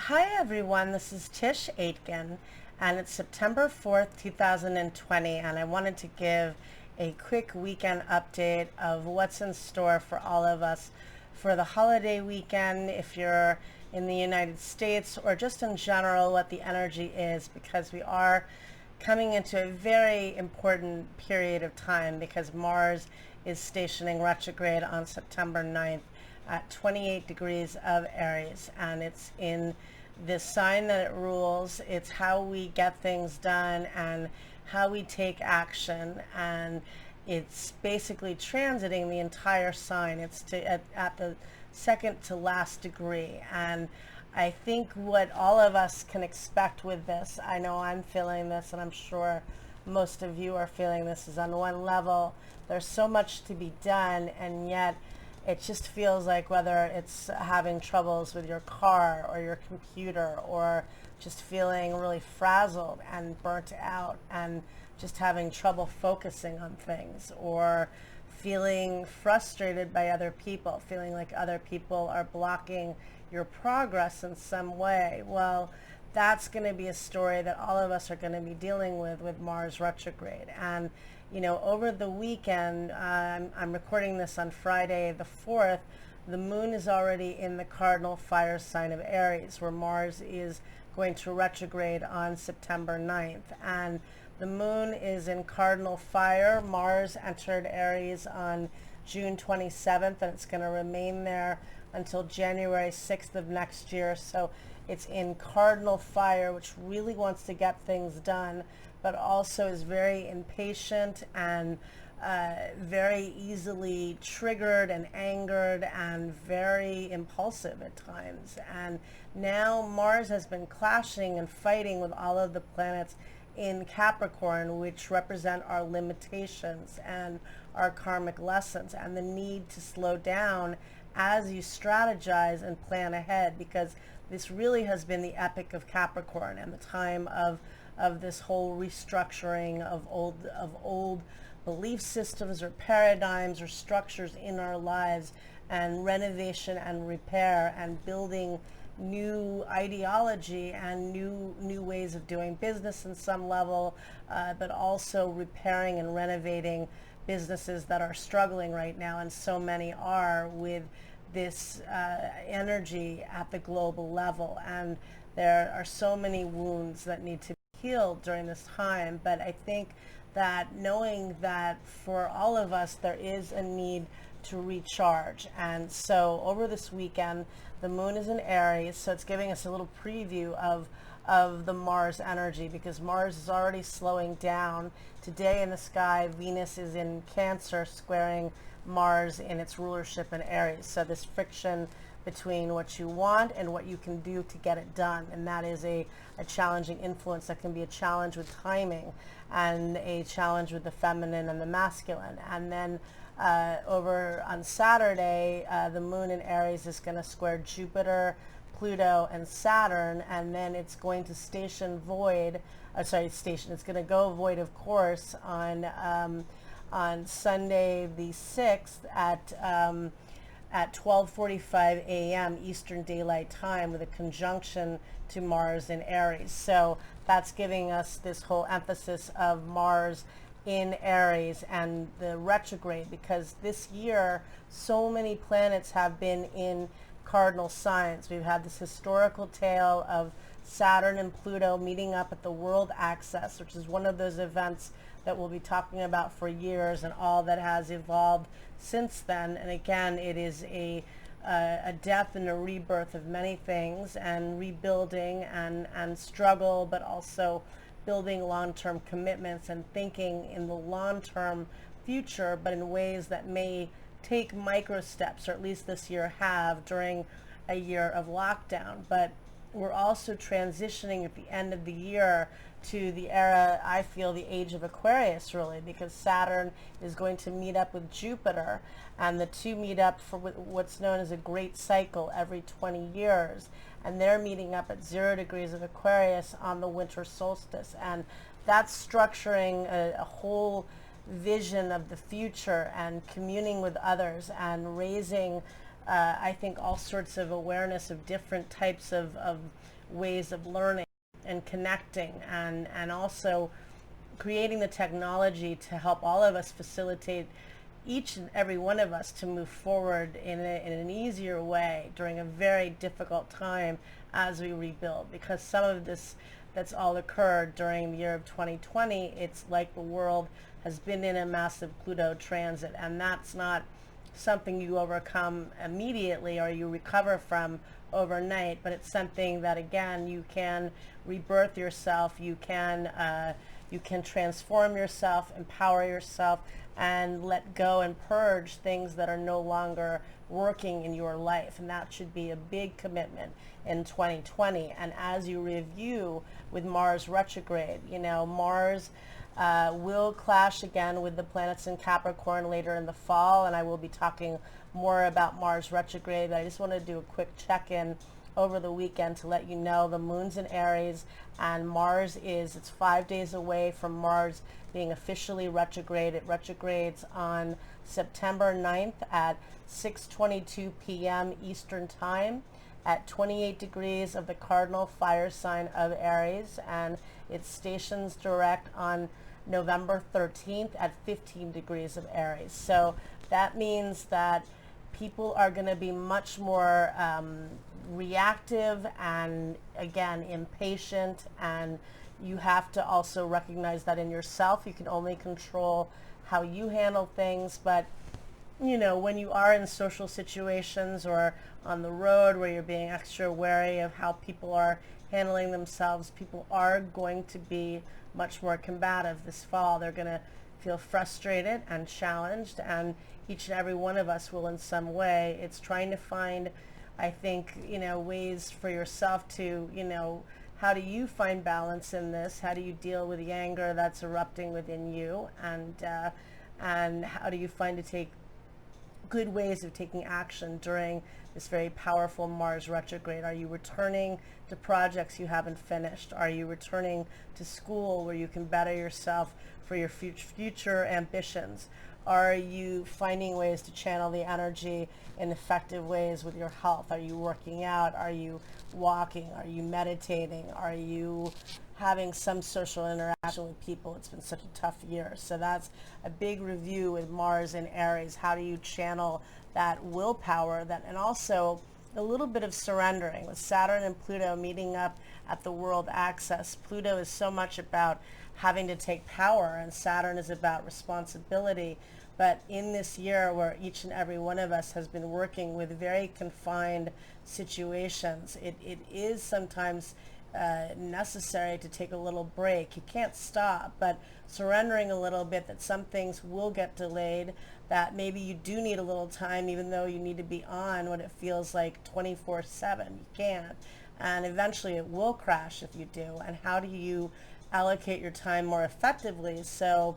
Hi everyone, this is Tisch Aitken, and it's September 4th, 2020, and I wanted to give a quick weekend update of what's in store for all of us for the holiday weekend, if you're in the United States, or just in general what the energy is, because we are coming into a very important period of time because Mars is stationing retrograde on September 9th at 28 degrees of Aries, and it's in this sign that it rules. It's how we get things done and how we take action, and it's basically transiting the entire sign. It's at the second to last degree, and I think what all of us can expect with this, I know I'm feeling this and I'm sure most of you are feeling this, is on one level there's so much to be done, and yet it just feels like whether it's having troubles with your car or your computer, or just feeling really frazzled and burnt out and just having trouble focusing on things, or feeling frustrated by other people, feeling like other people are blocking your progress in some way. Well, that's going to be a story that all of us are going to be dealing with Mars retrograde. And over the weekend, I'm recording this on Friday the 4th, the moon is already in the Cardinal fire sign of Aries, where Mars is going to retrograde on September 9th. And the moon is in Cardinal fire. Mars entered Aries on June 27th, and it's going to remain there until January 6th of next year. So it's in Cardinal fire, which really wants to get things done, but also is very impatient and very easily triggered and angered and very impulsive at times. And now Mars has been clashing and fighting with all of the planets in Capricorn, which represent our limitations and our karmic lessons, and the need to slow down as you strategize and plan ahead, because this really has been the epic of Capricorn and the time of this whole restructuring of old belief systems or paradigms or structures in our lives, and renovation and repair and building new ideology and new ways of doing business in some level, but also repairing and renovating businesses that are struggling right now, and so many are, with this energy at the global level. And there are so many wounds that need to be healed during this time. But I think that knowing that for all of us there is a need to recharge. And so over this weekend, the moon is in Aries, so it's giving us a little preview of the Mars energy, because Mars is already slowing down. Today in the sky, Venus is in Cancer, squaring Mars in its rulership in Aries. So this friction between what you want and what you can do to get it done, and that is a challenging influence that can be a challenge with timing and a challenge with the feminine and the masculine. And then over on Saturday, the moon in Aries is going to square Jupiter, Pluto, and Saturn, and then it's going to station void, it's going to go void of course on Sunday the 6th at 12:45 a.m. Eastern Daylight Time, with a conjunction to Mars in Aries. So that's giving us this whole emphasis of Mars in Aries and the retrograde, because this year so many planets have been in cardinal signs. We've had this historical tale of Saturn and Pluto meeting up at the world axis, which is one of those events that we'll be talking about for years, and all that has evolved since then. And again, it is a death and a rebirth of many things, and rebuilding and struggle, but also building long-term commitments and thinking in the long-term future, but in ways that may take micro steps, or at least this year have during a year of lockdown. But we're also transitioning at the end of the year to the era, I feel, the age of Aquarius, really, because Saturn is going to meet up with Jupiter, and the two meet up for what's known as a great cycle every 20 years, and they're meeting up at 0 degrees of Aquarius on the winter solstice. And that's structuring a whole vision of the future, and communing with others, and raising I think, all sorts of awareness of different types of ways of learning and connecting, and also creating the technology to help all of us facilitate each and every one of us to move forward in an easier way during a very difficult time as we rebuild. Because some of this that's all occurred during the year of 2020, it's like the world has been in a massive Pluto transit, and that's not something you overcome immediately or you recover from overnight, but it's something that, again, you can rebirth yourself, you can transform yourself, empower yourself, and let go and purge things that are no longer working in your life. And that should be a big commitment in 2020. And as you review with Mars retrograde, Mars will clash again with the planets in Capricorn later in the fall, and I will be talking more about Mars retrograde. But I just want to do a quick check-in over the weekend to let you know the moon's in Aries, and it's 5 days away from Mars being officially retrograde. It retrogrades on September 9th at 6:22 p.m. Eastern Time at 28 degrees of the Cardinal fire sign of Aries, and it stations direct on November 13th at 15 degrees of Aries. So that means that people are going to be much more reactive and, again, impatient, and you have to also recognize that in yourself. You can only control how you handle things, but when you are in social situations or on the road where you're being extra wary of how people are handling themselves, people are going to be much more combative this fall. They're going to feel frustrated and challenged, and each and every one of us will in some way. It's trying to find, I think, ways for yourself to, how do you find balance in this? How do you deal with the anger that's erupting within you? And how do you find to take good ways of taking action during this very powerful Mars retrograde? Are you returning to projects you haven't finished? Are you returning to school where you can better yourself for your future ambitions? Are you finding ways to channel the energy in effective ways with your health? Are you working out? Are you walking? Are you meditating? Are you having some social interaction with people? It's been such a tough year. So that's a big review with Mars in Aries. How do you channel that willpower, and also a little bit of surrendering with Saturn and Pluto meeting up at the world axis. Pluto is so much about having to take power, and Saturn is about responsibility. But in this year where each and every one of us has been working with very confined situations, it is sometimes necessary to take a little break. You can't stop, but surrendering a little bit that some things will get delayed, that maybe you do need a little time, even though you need to be on what it feels like 24/7. You can't. And eventually it will crash if you do. And how do you allocate your time more effectively so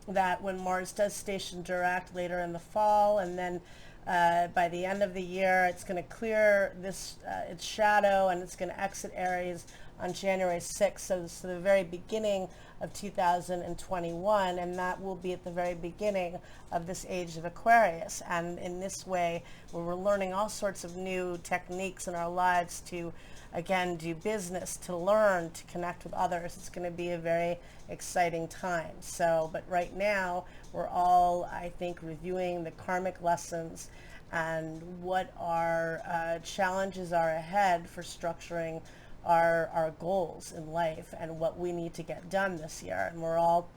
that when Mars does station direct later in the fall, and then by the end of the year, it's going to clear its shadow, and it's going to exit Aries on January 6th, so the very beginning of 2021, and that will be at the very beginning of this age of Aquarius. And in this way, where we're learning all sorts of new techniques in our lives to, again, do business, to learn, to connect with others, it's going to be a very exciting time. So, but right now, we're all, I think, reviewing the karmic lessons and what our challenges are ahead for structuring our goals in life and what we need to get done this year. And we're all,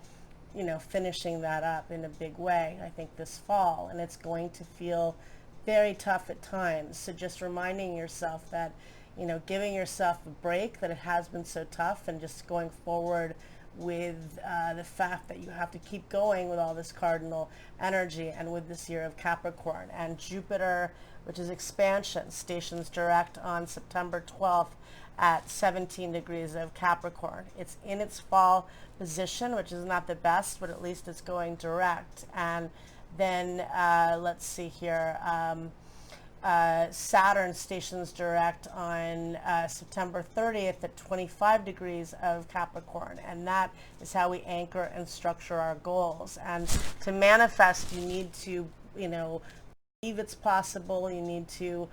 finishing that up in a big way, I think, this fall. And it's going to feel very tough at times. So just reminding yourself that, giving yourself a break, that it has been so tough, and just going forward with the fact that you have to keep going with all this cardinal energy and with this year of Capricorn. And Jupiter, which is expansion, stations direct on September 12th at 17 degrees of Capricorn. It's in its fall position, which is not the best, but at least it's going direct. And then let's see here, Saturn stations direct on September 30th at 25 degrees of Capricorn, and that is how we anchor and structure our goals. And to manifest, you need to, believe it's possible. You need to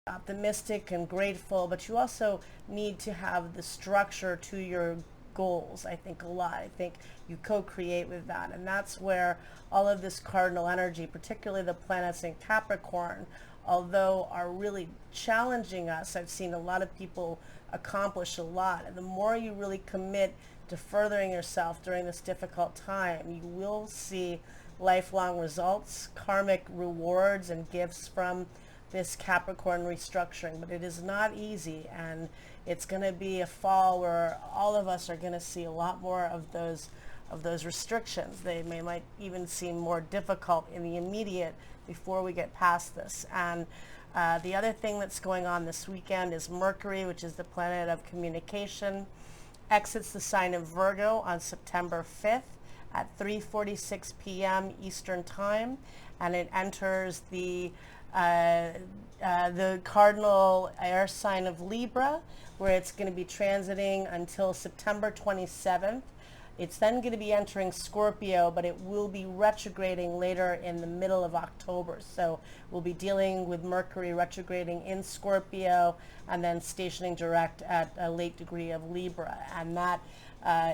optimistic and grateful, but you also need to have the structure to your goals. I think a lot. I think you co-create with that, and that's where all of this cardinal energy, particularly the planets in Capricorn, although are really challenging us, I've seen a lot of people accomplish a lot. And the more you really commit to furthering yourself during this difficult time, you will see lifelong results, karmic rewards and gifts from this Capricorn restructuring. But it is not easy, and it's going to be a fall where all of us are going to see a lot more of those restrictions. They might even seem more difficult in the immediate before we get past this. And the other thing that's going on this weekend is Mercury, which is the planet of communication, exits the sign of Virgo on September 5th at 3:46 p.m. Eastern Time, and it enters the cardinal air sign of Libra, where it's going to be transiting until September 27th. It's then going to be entering Scorpio, but it will be retrograding later in the middle of October. So we'll be dealing with Mercury retrograding in Scorpio and then stationing direct at a late degree of Libra. And that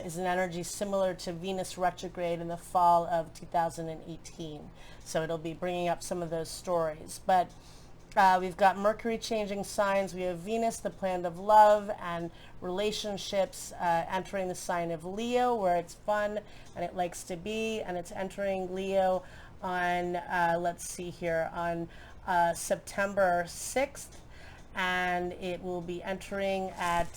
is an energy similar to Venus retrograde in the fall of 2018. So it'll be bringing up some of those stories. But we've got Mercury changing signs. We have Venus, the planet of love and relationships, entering the sign of Leo, where it's fun and it likes to be. And it's entering Leo on, let's see here, on September 6th. And it will be entering at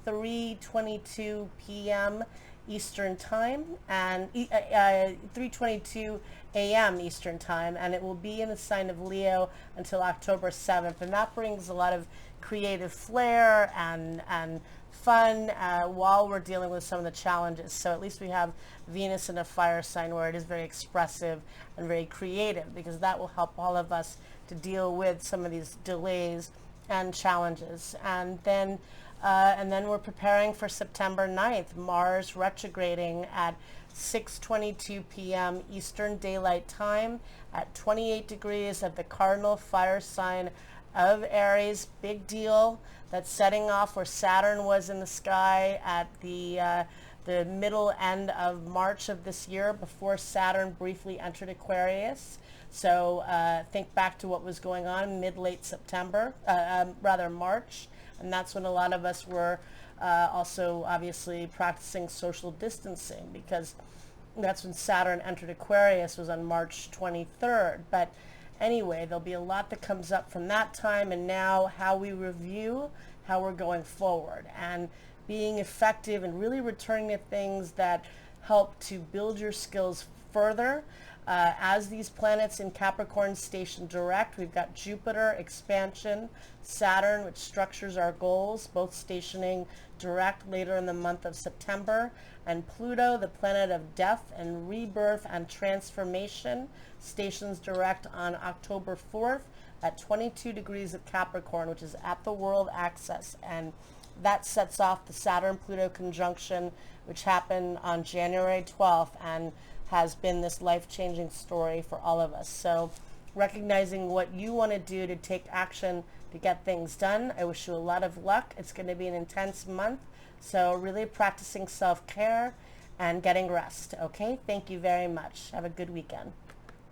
3:22 p.m. Eastern Time and 3:22 a.m. Eastern Time, and it will be in the sign of Leo until October 7th, and that brings a lot of creative flair and fun while we're dealing with some of the challenges. So at least we have Venus in a fire sign where it is very expressive and very creative, because that will help all of us to deal with some of these delays and challenges. And then we're preparing for September 9th, Mars retrograding at 6:22 p.m. Eastern Daylight Time at 28 degrees at the cardinal fire sign of Aries. Big deal. That's setting off where Saturn was in the sky at the middle end of March of this year, before Saturn briefly entered Aquarius. So think back to what was going on mid-late September, rather March, and that's when a lot of us were also obviously practicing social distancing, because that's when Saturn entered Aquarius, was on March 23rd. But anyway, there'll be a lot that comes up from that time, and now how we review how we're going forward and being effective and really returning to things that help to build your skills further. As these planets in Capricorn station direct, we've got Jupiter, expansion, Saturn, which structures our goals, both stationing direct later in the month of September, and Pluto, the planet of death and rebirth and transformation, stations direct on October 4th at 22 degrees of Capricorn, which is at the world axis. And that sets off the Saturn-Pluto conjunction, which happened on January 12th and has been this life-changing story for all of us. So recognizing what you want to do to take action to get things done. I wish you a lot of luck. It's going to be an intense month, so really practicing self-care and getting rest. Okay, thank you very much. Have a good weekend.